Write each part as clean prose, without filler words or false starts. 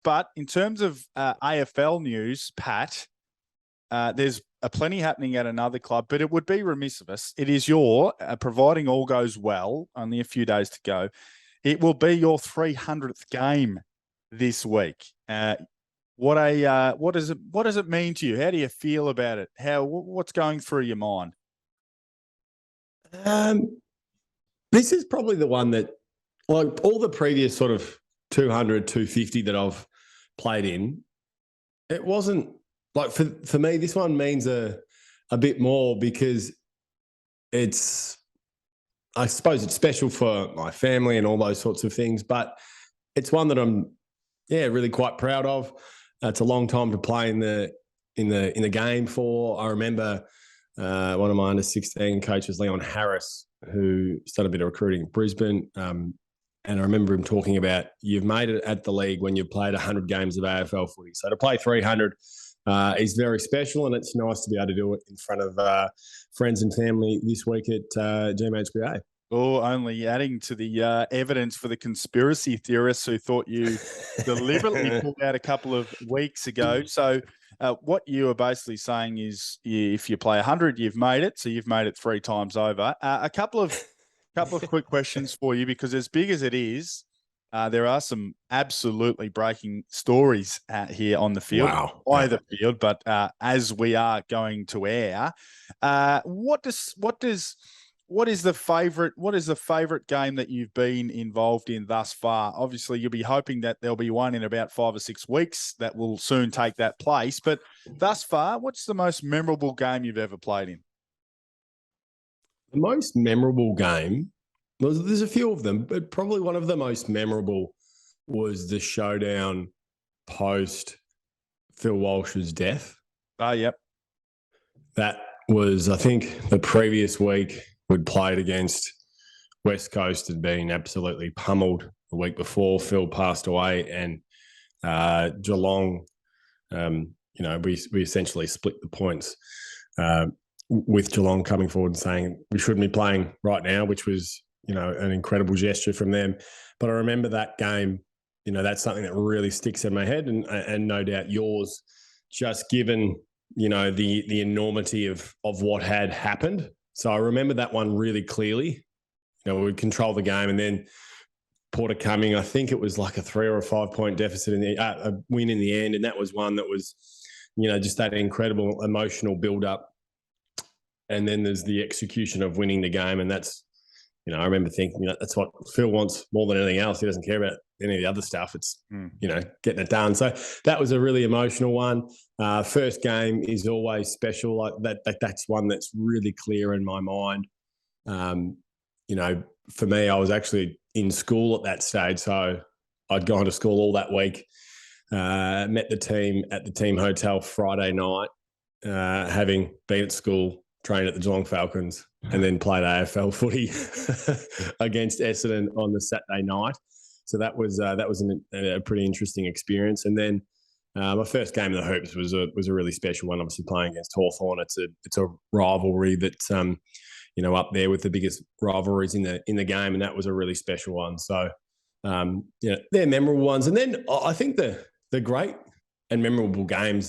But in terms of AFL news, Pat, there's plenty happening at another club, but it would be remiss of us. It is providing all goes well, only a few days to go, it will be your 300th game this week. What does it mean to you? How do you feel about it? What's going through your mind? This is probably the one that, like all the previous sort of 200, 250 that I've played in, it wasn't like for me, this one means a bit more because I suppose it's special for my family and all those sorts of things, but it's one that I'm, really quite proud of. It's a long time to play in the game for. I remember one of my under 16 coaches, Leon Harris, who started a bit of recruiting in Brisbane. And I remember him talking about, you've made it at the league when you've played 100 games of AFL footy. So to play 300 is very special, and it's nice to be able to do it in front of friends and family this week at GMHBA. Oh, only adding to the evidence for the conspiracy theorists who thought you deliberately pulled out a couple of weeks ago. So what you are basically saying is if you play 100, you've made it. So you've made it 3 times over. A couple of quick questions for you, because as big as it is, there are some absolutely breaking stories here on the field. Wow. By the field, but as we are going to air, what is the favorite game that you've been involved in thus far? Obviously, you'll be hoping that there'll be one in about 5 or 6 weeks that will soon take that place. But thus far, what's the most memorable game you've ever played in? The most memorable game, there's a few of them, but probably one of the most memorable was the showdown post Phil Walsh's death. Oh, yep. That was, I think, the previous week we'd played against West Coast, had been absolutely pummeled the week before Phil passed away, and Geelong, we essentially split the points with Geelong coming forward and saying we shouldn't be playing right now, which was, an incredible gesture from them. But I remember that game, that's something that really sticks in my head, and no doubt yours, just given, the enormity of what had happened. So I remember that one really clearly. We'd control the game, and then Porter coming, I think it was like a 3 or a 5 point deficit in a win in the end. And that was one that was, just that incredible emotional build up. And then there's the execution of winning the game. And that's, I remember thinking, that's what Phil wants more than anything else. He doesn't care about any of the other stuff. It's, getting it done. So that was a really emotional one. First game is always special. Like that's one that's really clear in my mind. For me, I was actually in school at that stage. So I'd gone to school all that week, met the team at the team hotel Friday night, having been at school, trained at the Geelong Falcons, and then played AFL footy against Essendon on the Saturday night. So that was a pretty interesting experience. And then my first game of the Hoops was a really special one. Obviously playing against Hawthorn, it's a rivalry that's up there with the biggest rivalries in the game, and that was a really special one. So they're memorable ones. And then I think the great and memorable games,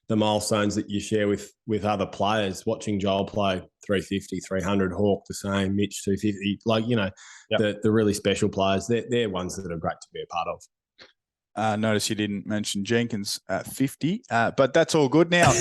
the milestones that you share with other players, watching Joel play 350, 300, Hawk the same, Mitch 250, the really special players, they're ones that are great to be a part of. Notice you didn't mention Jenkins at 50, but that's all good now.